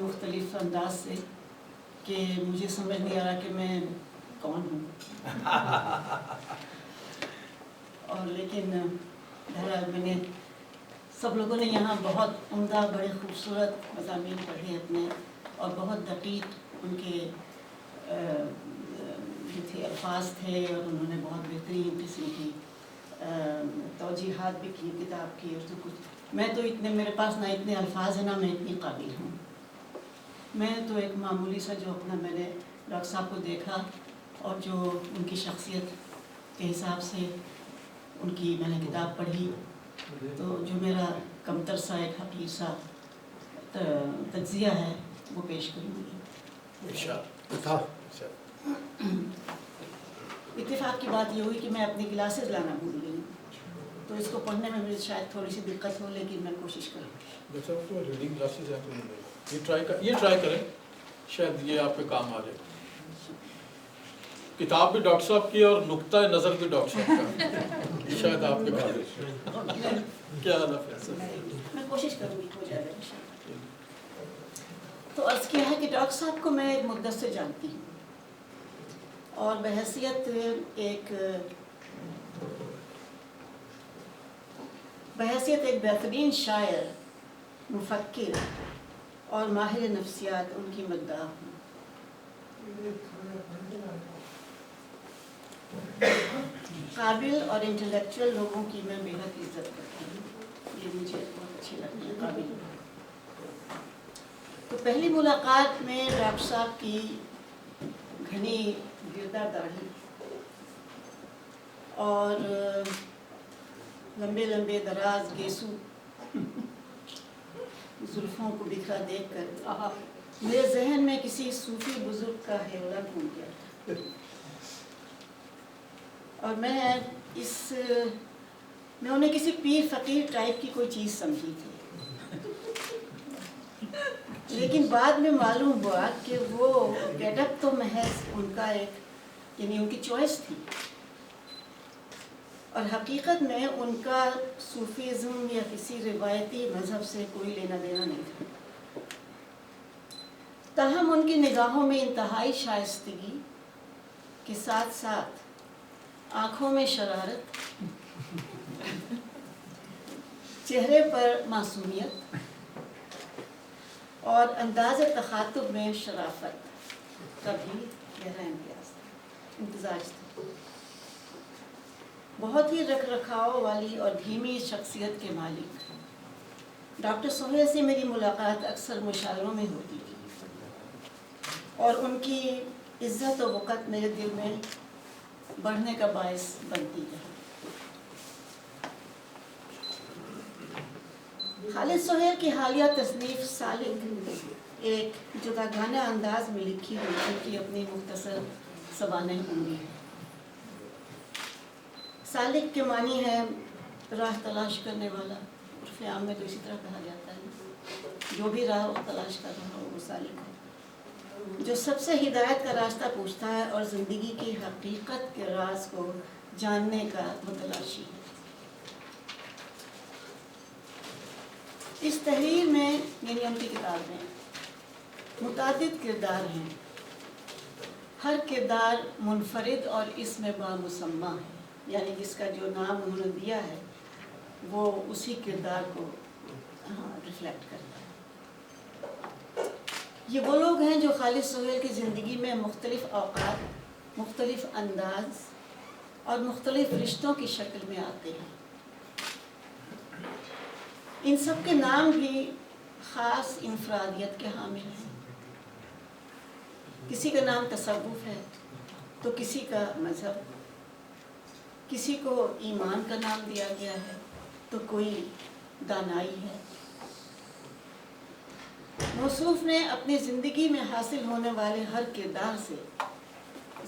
مختلف انداز سے کہ مجھے سمجھ نہیں آ رہا کہ میں کون ہوں. اور لیکن بہرحال میں نے سب لوگوں نے یہاں بہت عمدہ بڑے خوبصورت مضامین پڑھے اپنے، اور بہت دقیق ان کے جو تھے الفاظ تھے، اور انہوں نے بہت بہترین قسم کی توجیحات بھی کی کتاب کی. اور تو کچھ میں تو اتنے، میرے پاس نہ اتنے الفاظ ہیں نہ میں اتنی قابل ہوں. میں تو ایک معمولی سا جو اپنا، میں نے ڈاکٹر صاحب کو دیکھا اور جو ان کی شخصیت کے حساب سے ان کی میں نے کتاب پڑھی، تو جو میرا کمتر سا ایک حقیر سا تجزیہ ہے وہ پیش کروں گی. اتفاق کی بات یہ ہوئی کہ میں اپنی گلاسز لانا بھول گئی، تو اس کو پڑھنے میں مجھے شاید تھوڑی سی دقت ہو، لیکن میں کوشش کروں. یہ ٹرائی کریں، شاید یہ آپ کے کام آ جائے. کتاب بھی ڈاکٹر صاحب کی اور نقطہ نظر بھی ڈاکٹر صاحب کا، شاید آپ کے کام کیا میں کوشش کروں گی ہو جائے گا. تو عرض کیا ہے کہ ڈاکٹر صاحب کو میں ایک مدت سے جانتی ہوں، اور بحیثیت ایک بہترین شاعر، مفکر اور ماہر نفسیات ان کی مداح ہوں. قابل اور انٹلیکچوئل لوگوں کی میں بے حد عزت کرتی ہوں، یہ مجھے بہت اچھی لگتی ہے. قابل. تو پہلی ملاقات میں ڈاکٹر صاحب کی گھنی گردہ داڑھی اور لمبے لمبے دراز گیسو زلفوں کو بکھرا دیکھ کر میرے ذہن میں کسی صوفی بزرگ کا ہیولہ گھوم گیا، اور میں انہیں کسی پیر فقیر ٹائپ کی کوئی چیز سمجھی تھی. لیکن بعد میں معلوم ہوا کہ وہ گیٹ اپ تو محض ان کا ایک، یعنی ان کی چوائس تھی، اور حقیقت میں ان کا صوفیزم یا کسی روایتی مذہب سے کوئی لینا دینا نہیں تھا. تاہم ان کی نگاہوں میں انتہائی شائستگی کے ساتھ ساتھ آنکھوں میں شرارت، چہرے پر معصومیت اور انداز تخاطب میں شرافت کا بھی گہرا امتزاج تھا. بہت ہی رکھ رکھاؤ والی اور دھیمی شخصیت کے مالک ڈاکٹر سہیل سے میری ملاقات اکثر مشاعروں میں ہوتی تھی، اور ان کی عزت و وقت میرے دل میں بڑھنے کا باعث بنتی ہے. خالد سہیل کی حالیہ تصنیف سالک ایک جداگانہ انداز میں لکھی ہوئی ان کی اپنی مختصر سوانح عمری ہے. سالک کے معنی ہے راہ تلاش کرنے والا، عرف عام میں تو اسی طرح کہا جاتا ہے. جو بھی راہ تلاش کر رہا ہو وہ سالک ہے، جو سب سے ہدایت کا راستہ پوچھتا ہے اور زندگی کی حقیقت کے راز کو جاننے کا متلاشی ہے. اس تحریر میں، یعنی ان کی کتاب میں، متعدد کردار ہیں. ہر کردار منفرد اور اس میں بامسمہ ہے، یعنی جس کا جو نام انہوں نے دیا ہے وہ اسی کردار کو ریفلیکٹ کرتا ہے. یہ وہ لوگ ہیں جو خالد سہیل کی زندگی میں مختلف اوقات، مختلف انداز اور مختلف رشتوں کی شکل میں آتے ہیں. ان سب کے نام بھی خاص انفرادیت کے حامل ہیں. کسی کا نام تصوف ہے تو کسی کا مذہب، کسی کو ایمان کا نام دیا گیا ہے تو کوئی دانائی ہے. موصوف نے اپنی زندگی میں حاصل ہونے والے ہر کردار سے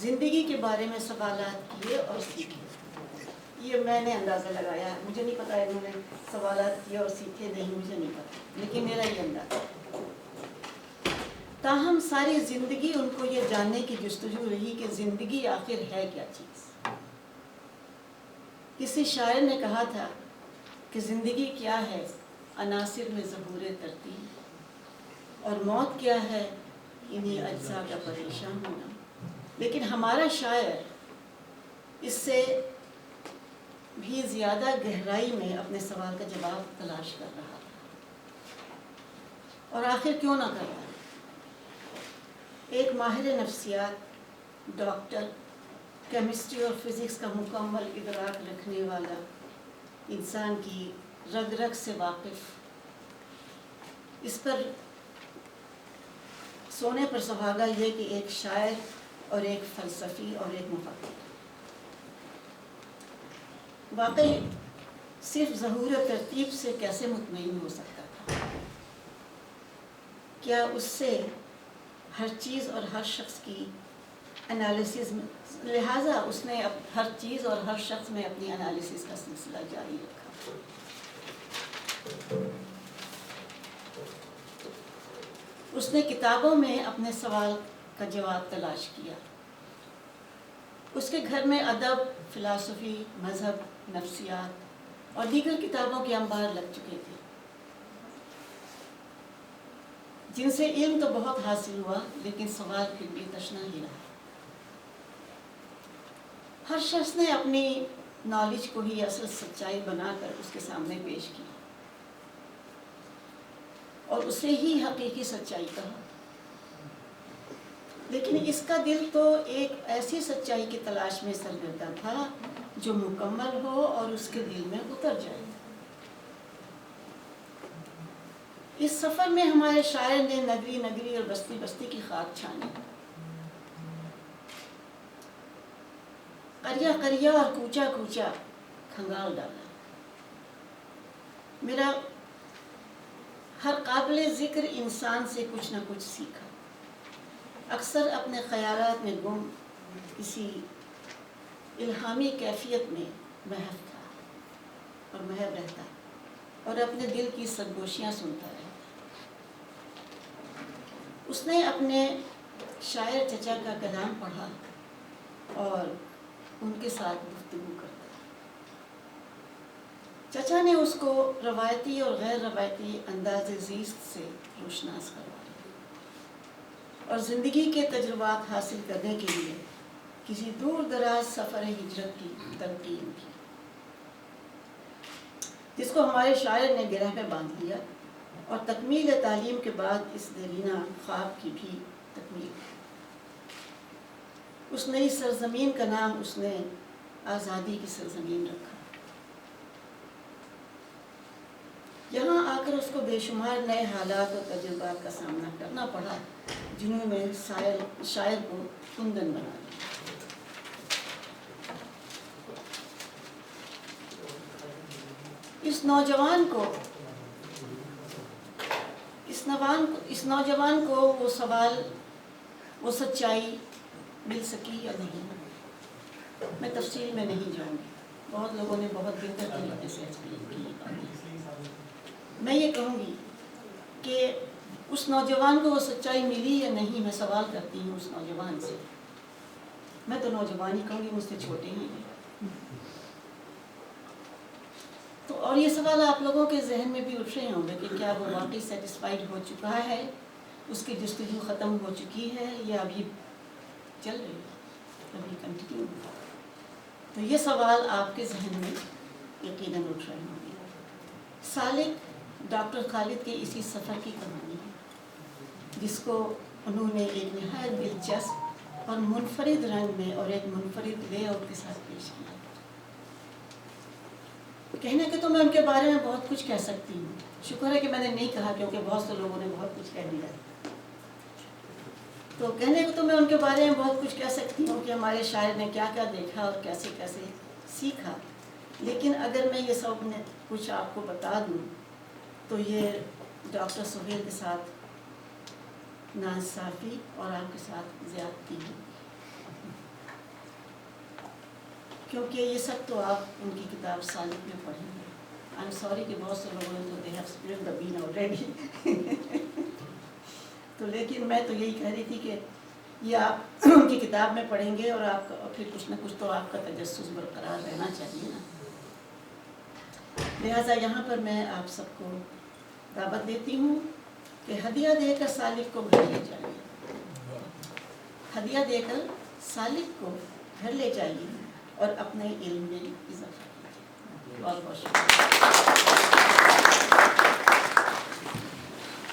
زندگی کے بارے میں سوالات کیے اور سیکھے. یہ میں نے اندازہ لگایا ہے، مجھے نہیں پتا انہوں نے سوالات کیے اور سیکھے نہیں، مجھے نہیں پتا، لیکن میرا یہ اندازہ. تاہم ساری زندگی ان کو یہ جاننے کی جستجو رہی کہ زندگی آخر ہے کیا چیز. کسی شاعر نے کہا تھا کہ زندگی کیا ہے، عناصر میں ظہور ترتیب اور موت کیا ہے انہیں اجزاء کا پریشان ہونا. لیکن ہمارا شاعر اس سے بھی زیادہ گہرائی میں اپنے سوال کا جواب تلاش کر رہا تھا. اور آخر کیوں نہ کرتا ہے؟ ایک ماہر نفسیات، ڈاکٹر، کیمسٹری اور فزکس کا مکمل ادراک رکھنے والا، انسان کی رگ رگ سے واقف، اس پر سونے پر سہاگا یہ کہ ایک شاعر اور ایک فلسفی اور ایک مفکر واقعی صرف ظہور ترتیب سے کیسے مطمئن ہو سکتا تھا؟ کیا اس سے ہر چیز اور ہر شخص کی انالیسز میں، لہٰذا اس نے ہر چیز اور ہر شخص میں اپنی انالیسز کا سلسلہ جاری رکھا. اس نے کتابوں میں اپنے سوال کا جواب تلاش کیا. اس کے گھر میں ادب، فلسفی، مذہب، نفسیات اور دیگر کتابوں کے انبار لگ چکے تھے، جن سے علم تو بہت حاصل ہوا، لیکن سوال پھر بھی تشنا ہی رہا. ہر شخص نے اپنی نالج کو ہی اصل سچائی بنا کر اس کے سامنے پیش کی اور اسے ہی حقیقی سچائی کہا. لیکن اس کا دل تو ایک ایسی سچائی کی تلاش میں سرگردہ تھا جو مکمل ہو اور اس کے دل میں اتر جائے. اس سفر میں ہمارے شاعر نے نگری نگری اور بستی بستی کی خاک چھانی، قریہ قریہ اور کوچہ کوچہ کھنگال ڈالا. میرا ہر قابل ذکر انسان سے کچھ نہ کچھ سیکھا. اکثر اپنے خیالات میں گم، کسی الہامی کیفیت میں محو تھا اور محو رہتا اور اپنے دل کی سرگوشیاں سنتا رہتا. اس نے اپنے شاعر چچا کا کلام پڑھا اور ان کے ساتھ گفتگو کرتا. چچا نے اس کو روایتی اور غیر روایتی انداز زیست سے روشناس کروایا اور زندگی کے تجربات حاصل کرنے کے لیے کسی دور دراز سفر ہجرت کی تلقین کی، جس کو ہمارے شاعر نے گرہ میں باندھ لیا اور تکمیل تعلیم کے بعد اس دیرینہ خواب کی بھی تکمیل. اس نئی سرزمین کا نام اس نے آزادی کی سرزمین رکھا. یہاں آ کر اس کو بے شمار نئے حالات اور تجربات کا سامنا کرنا پڑا، جنہوں نے شاعر کو کندن بنا دیا. اس نوجوان کو وہ سوال، وہ سچائی مل سکی یا نہیں، میں تفصیل میں نہیں جاؤں گی. بہت لوگوں نے بہت بہتر طریقے سے ایکسپلین کی. میں یہ کہوں گی کہ اس نوجوان کو وہ سچائی ملی یا نہیں، میں سوال کرتی ہوں اس نوجوان سے. میں تو نوجوان ہی کہوں گی، مجھ سے چھوٹے ہی ہیں. تو اور یہ سوال آپ لوگوں کے ذہن میں بھی اٹھ رہے ہوں گے کہ کیا وہ واقعی سیٹسفائیڈ ہو چکا ہے، اس کی جستجو ختم ہو چکی ہے یا ابھی چل رہی ہے، ابھی کنٹینیو. تو یہ سوال آپ کے ذہن میں یقیناً اٹھ رہے ہوں گے. سالک ڈاکٹر خالد کے اسی سفر کی کہانی ہے، جس کو انہوں نے ایک نہایت دلچسپ اور منفرد رنگ میں اور ایک منفرد لے آؤٹ کے ساتھ پیش کیا. کہنے کے تو میں ان کے بارے میں بہت کچھ کہہ سکتی ہوں. شکر ہے کہ میں نے نہیں کہا، کیونکہ بہت سے لوگوں نے بہت کچھ کہہ دیا. تو کہنے کو تو میں ان کے بارے میں بہت کچھ کہہ سکتی ہوں کہ ہمارے شاعر نے کیا کیا دیکھا اور کیسے کیسے سیکھا. لیکن اگر میں یہ سب کچھ آپ کو بتا دوں تو یہ ڈاکٹر سہیل کے ساتھ ناانصافی اور آپ کے ساتھ زیادتی ہے، کیونکہ یہ سب تو آپ ان کی کتاب سالک میں پڑھیں گے. آئی ایم سوری کہ بہت سے لوگوں نے تو they have اسپلڈ the been already. تو لیکن میں تو یہی کہہ رہی تھی کہ یہ آپ ان کی کتاب میں پڑھیں گے اور آپ کا پھر کچھ نہ کچھ تو آپ کا تجسس برقرار رہنا چاہیے نا. لہٰذا یہاں پر میں آپ سب کو دعوت دیتی ہوں کہ ہدیہ دے کر سالک کو گھر لے جائیے، ہدیہ دے کر سالک کو گھر لے جائیے اور اپنے علم میں اضافہ کیجیے۔ بہت بہت شکریہ۔